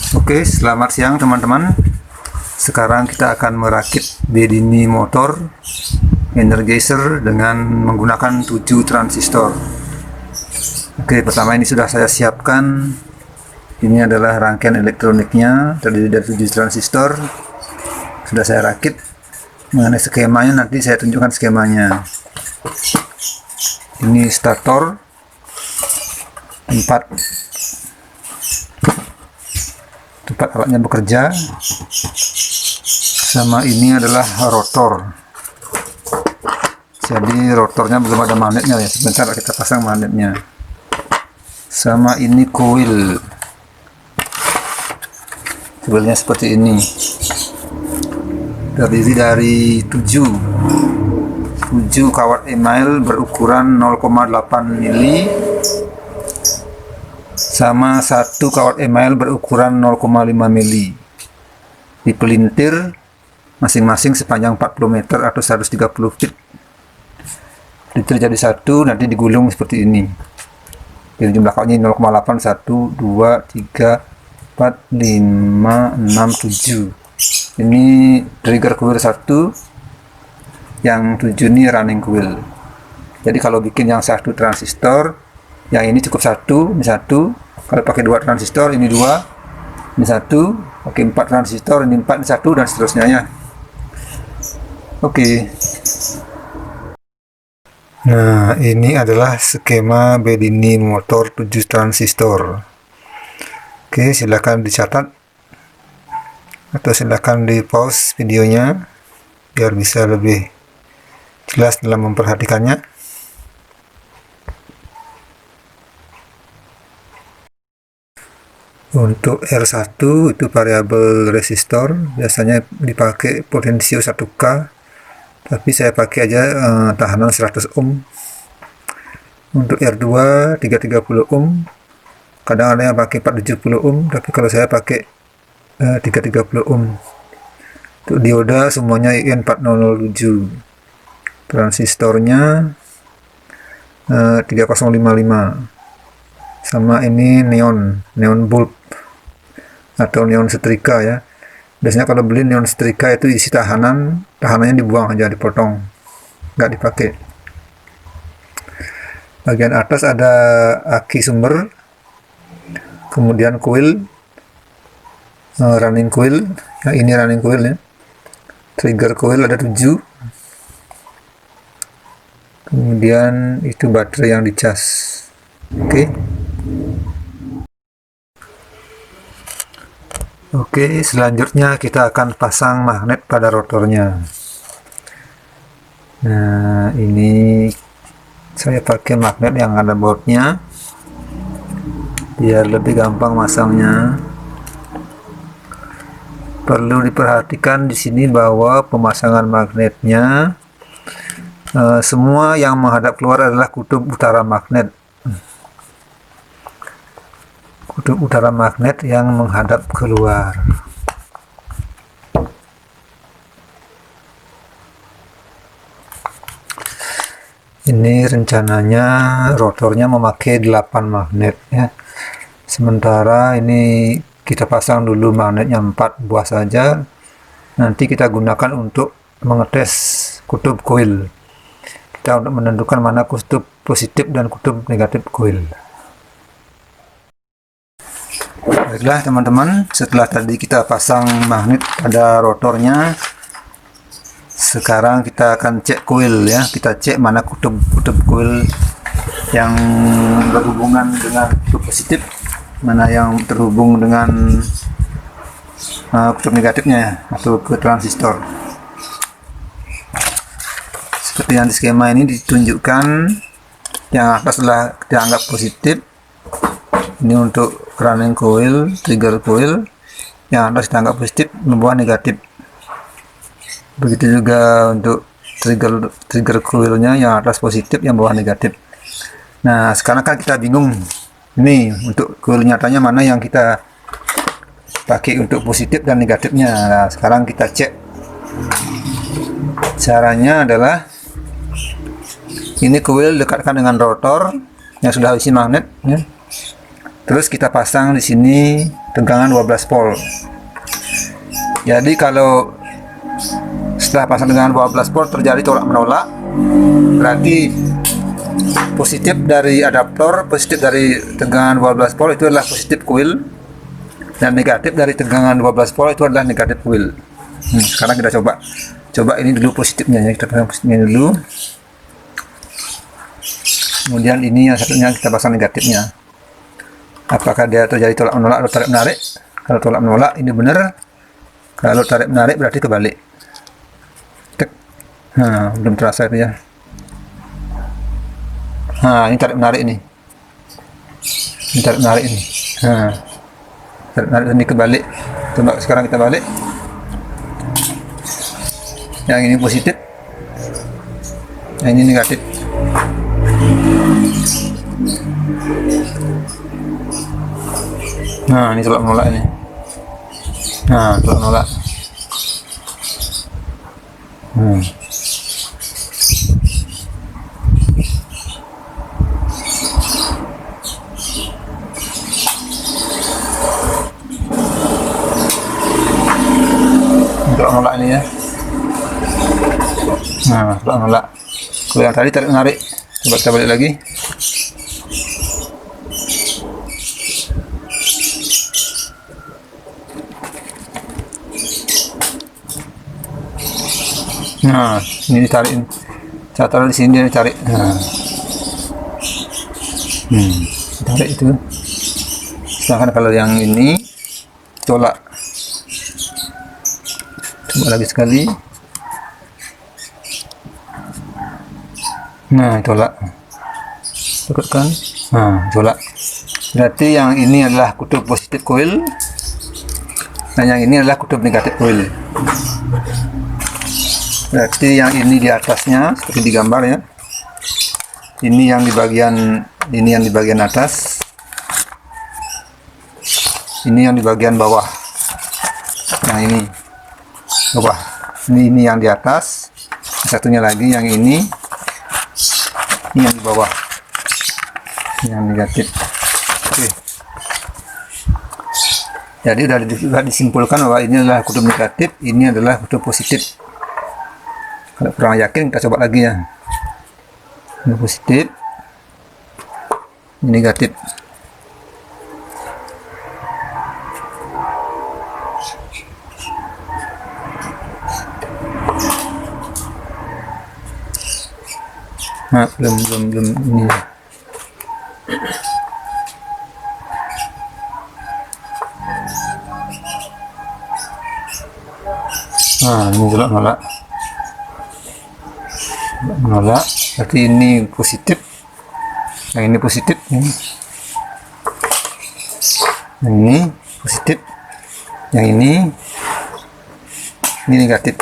Oke, selamat siang teman-teman. Sekarang kita akan merakit Bedini motor Energizer dengan menggunakan 7 transistor. Oke, pertama ini sudah saya siapkan. Ini adalah rangkaian elektroniknya, terdiri dari 7 transistor. Sudah saya rakit. Mengenai skemanya nanti saya tunjukkan skemanya. Ini starter 4 tempat alatnya bekerja, sama ini adalah rotor. Jadi rotornya belum ada magnetnya ya, sebentar kita pasang magnetnya. Sama ini coil, coilnya seperti ini, terdiri dari 7 kawat email berukuran 0,8 mili sama 1 kawat email berukuran 0,5 mili dipelintir masing-masing sepanjang 40 meter atau 130 feet. Pelintir jadi satu, nanti digulung seperti ini. Jadi jumlah kawatnya 0,8, 1, 2, 3, 4, 5, 6, 7. Ini trigger coil 1, yang 7 ini running coil. Jadi kalau bikin yang 1 transistor, yang ini cukup 1, ini 1. Kalau pakai 2 transistor, ini 2, ini 1, pakai 4 transistor, ini 4, ini 1, dan seterusnya ya. Oke. Nah, ini adalah skema Bedini motor 7 transistor. Oke, silakan dicatat atau silakan di pause videonya biar bisa lebih jelas dalam memperhatikannya. Untuk R1 itu variabel resistor, biasanya dipakai potensio 1K, tapi saya pakai aja tahanan 100 ohm. Untuk R2 330 ohm, kadang ada yang pakai 470 ohm, tapi kalau saya pakai 330 ohm. Untuk dioda semuanya IN4007, transistornya 3055, sama ini neon bulb atau neon setrika ya. Biasanya kalau beli neon setrika itu isi tahanannya dibuang aja, dipotong, nggak dipakai. Bagian atas ada aki sumber, kemudian coil, running coil, yang ini running coil ya. Trigger coil ada 7, kemudian itu baterai yang dicas. Oke, selanjutnya kita akan pasang magnet pada rotornya. Nah, ini saya pakai magnet yang ada bautnya biar lebih gampang masangnya. Perlu diperhatikan di sini bahwa pemasangan magnetnya semua yang menghadap keluar adalah kutub utara magnet. Kutub utara magnet yang menghadap keluar. Ini rencananya rotornya memakai 8 magnet ya. Sementara ini kita pasang dulu magnetnya 4 buah saja. Nanti kita gunakan untuk mengetes kutub coil. Kita untuk menentukan mana kutub positif dan kutub negatif coil. Baiklah teman-teman, setelah tadi kita pasang magnet pada rotornya, sekarang kita akan cek coil ya. Kita cek mana kutub coil yang berhubungan dengan kutub positif, mana yang terhubung dengan kutub negatifnya atau ke transistor. Seperti yang di skema ini ditunjukkan, yang atas adalah dianggap positif. Ini untuk running coil, trigger coil, yang atas dianggap positif, membuat negatif. Begitu juga untuk trigger coilnya, yang atas positif, yang bawah negatif. Nah, sekarang kan kita bingung ini untuk coil nyatanya mana yang kita pakai untuk positif dan negatifnya. Nah, sekarang kita cek. Caranya adalah ini coil dekatkan dengan rotor yang sudah isi magnet ya. Terus kita pasang di sini tegangan 12 volt. Jadi kalau setelah pasang tegangan 12 volt terjadi tolak menolak, berarti positif dari adaptor, positif dari tegangan 12 volt itu adalah positif coil, dan negatif dari tegangan 12 volt itu adalah negatif coil. Sekarang kita coba ini dulu positifnya ya, kita pasang positifnya dulu. Kemudian ini yang satunya kita pasang negatifnya. Apakah dia terjadi tolak menolak atau tarik menarik? Kalau tolak menolak ini benar. Kalau tarik menarik berarti kebalik. Tek. Nah, belum terasa itu ya. Nah, ini tarik menarik ini. Ini tarik menarik ini. Nah, tarik menarik ini kebalik. Coba sekarang kita balik. Yang ini positif. Yang ini negatif. Nah, ini tolak menolak ini. Nah, tolak menolak. Tolak menolak ini ya. Nah, tolak menolak. Kalau yang tadi tarik menarik. Coba kita balik lagi. Nah, ini ditarikin. Saya taruh di sini, dia ditarik. Nah. Tarik itu. Sedangkan kalau yang ini tolak. Coba lagi sekali. Nah, tolak. Tekan. Nah, tolak. Berarti yang ini adalah kutub positif coil, dan yang ini adalah kutub negatif coil. Berarti yang ini di atasnya seperti di gambar ya. Ini yang di bagian atas. Ini yang di bagian bawah. Yang ini bawah. Ini yang di atas. Satunya lagi yang ini. Ini yang di bawah. Yang negatif. Oke. Jadi sudah disimpulkan bahwa ini adalah kutub negatif, ini adalah kutub positif. Kalau kurang yakin kita coba lagi ya. Ini positif, ini negatif. Nah, belum ini. Nah, ini tolak menolak. Berarti ini positif, yang ini positif, yang ini positif, yang ini negatif.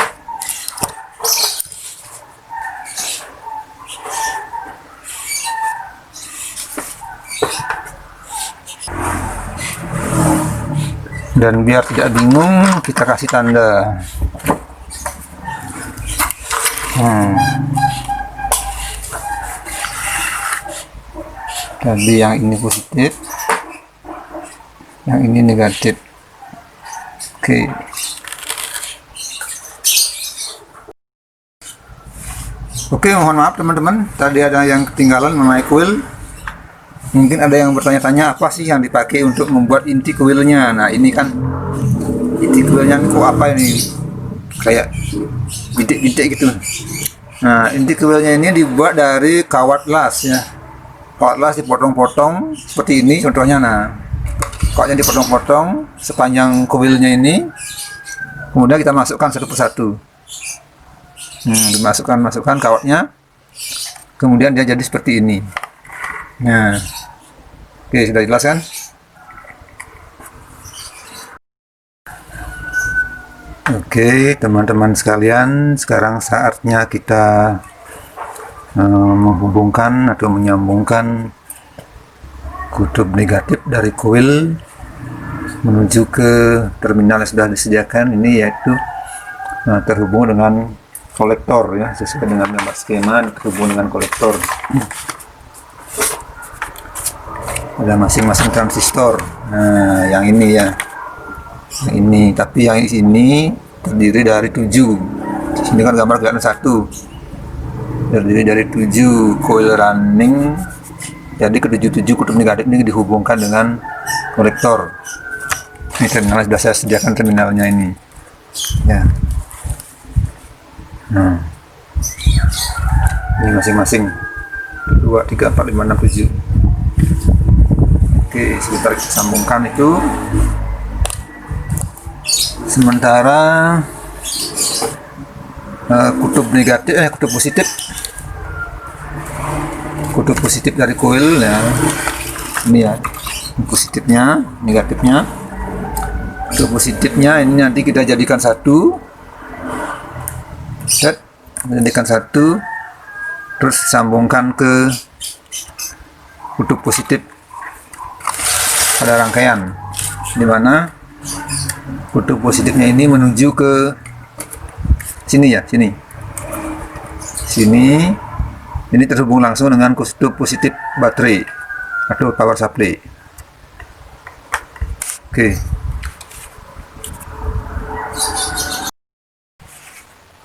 Dan biar tidak bingung, kita kasih tanda. Tadi yang ini positif, yang ini negatif. Oke. Oke, mohon maaf teman-teman, tadi ada yang ketinggalan mengenai coil. Mungkin ada yang bertanya-tanya apa sih yang dipakai untuk membuat inti coilnya. Nah, ini kan inti coilnya kok apa ini? Kayak bintik-bintik gitu. Nah, inti coilnya ini dibuat dari kawat las ya. Kawat las dipotong-potong seperti ini contohnya. Nah, kawatnya dipotong-potong sepanjang coilnya ini. Kemudian kita masukkan satu persatu. Masukkan kawatnya. Kemudian dia jadi seperti ini. Nah, oke, sudah jelas kan? Oke, teman-teman sekalian, sekarang saatnya kita menghubungkan atau menyambungkan kutub negatif dari coil menuju ke terminal yang sudah disediakan ini, yaitu terhubung dengan kolektor ya, sesuai dengan gambar skema, terhubung dengan kolektor. ada masing-masing transistor. Nah, yang ini ya, yang ini, tapi yang ini terdiri dari 7. Sini kan gambar kelihatan 1, terdiri dari 7 coil running. Jadi ke-7 kutub negatif ini dihubungkan dengan kolektor. Ini terminal sudah saya sediakan terminalnya ini ya. Nah, ini masing-masing 2, 3, 4, 5, 6, 7. Oke, sebentar kita sambungkan itu. Sementara kutub negatif, kutub positif dari coil ya, ini ya, positifnya, negatifnya. Kutub positifnya ini nanti kita jadikan satu, terus sambungkan ke kutub positif pada rangkaian, di mana kutub positifnya ini menuju ke sini ya, sini. Ini terhubung langsung dengan kutub positif baterai atau power supply. Oke.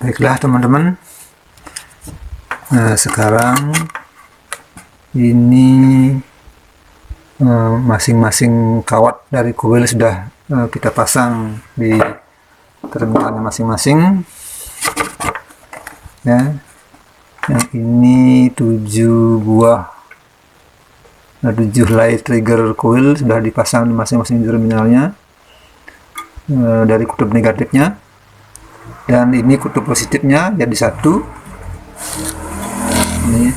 Baiklah teman-teman. Nah, sekarang ini masing-masing kawat dari coil sudah kita pasang di terminalnya masing-masing ya. Yang ini 7 buah, 7 light trigger coil sudah dipasang di masing-masing terminalnya dari kutub negatifnya, dan ini kutub positifnya jadi 1. Ini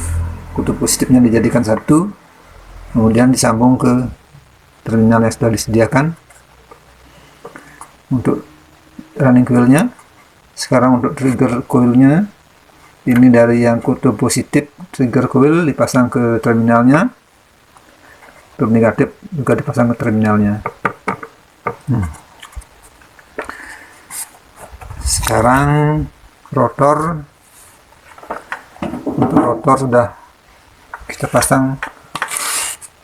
kutub positifnya dijadikan 1, kemudian disambung ke terminal yang sudah disediakan untuk running coilnya. Sekarang untuk trigger coilnya, ini dari yang kutub positif trigger coil dipasang ke terminalnya, kutub negatif juga dipasang ke terminalnya. Sekarang rotor, untuk rotor sudah kita pasang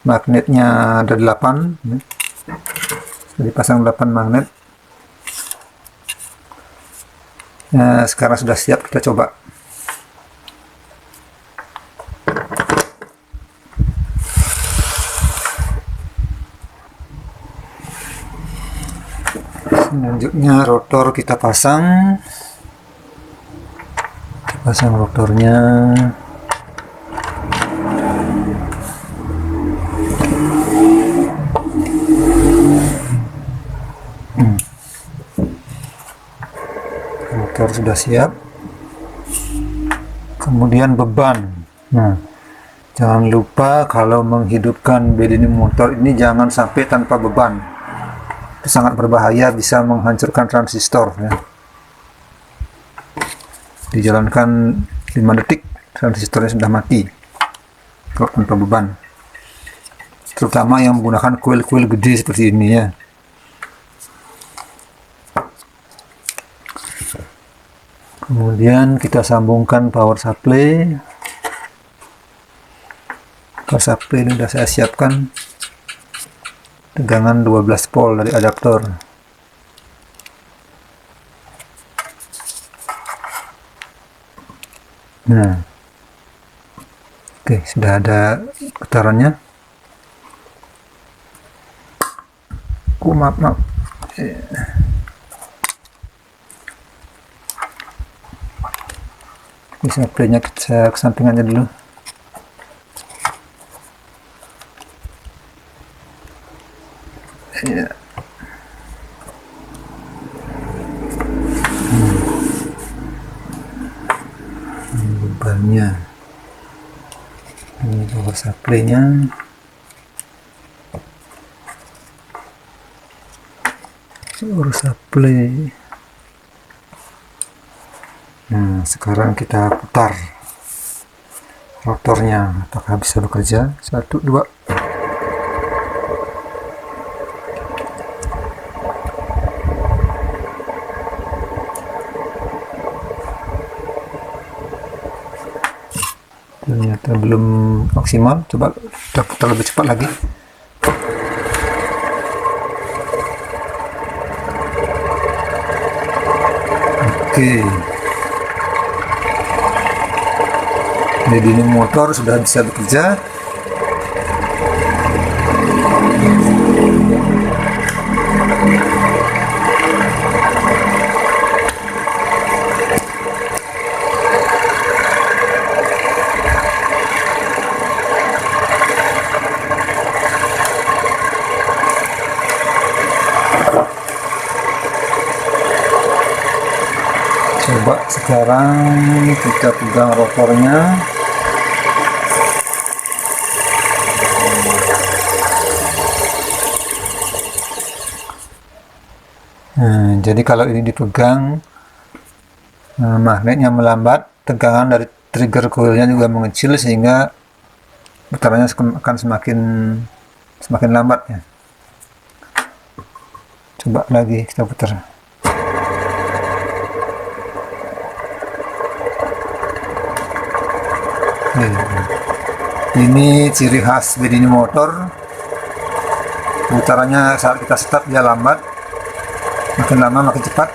magnetnya, ada 8 ya. Sudah dipasang 8 magnet. Nah, sekarang sudah siap, kita coba. Selanjutnya rotor kita pasang. Rotornya. Rotor sudah siap. Kemudian beban. Nah, jangan lupa kalau menghidupkan bel motor ini jangan sampai tanpa beban. Itu sangat berbahaya, bisa menghancurkan transistor ya. Dijalankan 5 detik transistornya sudah mati kalau tanpa beban, terutama yang menggunakan coil gede seperti ini ya. Kemudian kita sambungkan power supply. Power supply ini sudah saya siapkan tegangan 12 volt dari adaptor. Nah, oke, sudah ada getarannya. Maaf. Ini supply-nya saya kesampingannya dulu. Ya. Bebannya. Ini power supply-nya. Power supply. Nah, sekarang kita putar rotornya, apakah bisa bekerja? 1, 2. Ternyata belum maksimal, coba kita putar lebih cepat lagi. Oke, jadi ini motor sudah bisa bekerja. Coba sekarang kita pegang rotornya. Jadi kalau ini dipegang, magnetnya melambat, tegangan dari trigger coilnya juga mengecil, sehingga putarannya akan semakin lambat ya. Coba lagi kita putar. Ini ciri khas Bedini motor, putarannya saat kita start dia lambat, makin lama makin cepat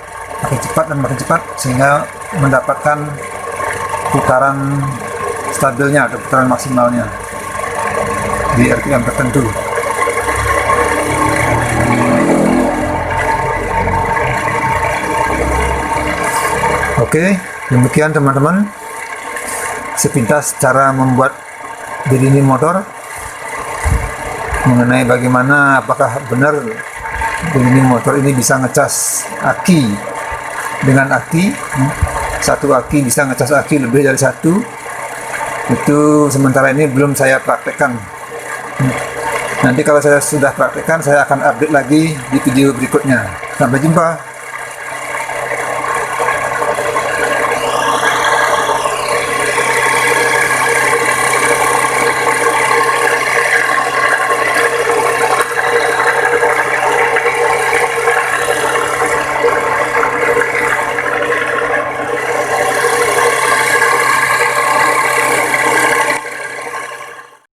dan makin cepat, sehingga mendapatkan putaran stabilnya atau putaran maksimalnya di RPM tertentu. Oke, demikian teman-teman sepintas cara membuat Bedini motor, mengenai bagaimana apakah benar Bedini motor ini bisa ngecas aki dengan aki, satu aki bisa ngecas aki lebih dari satu. Itu sementara ini belum saya praktekkan. Nanti kalau saya sudah praktekkan, saya akan update lagi di video berikutnya. Sampai jumpa.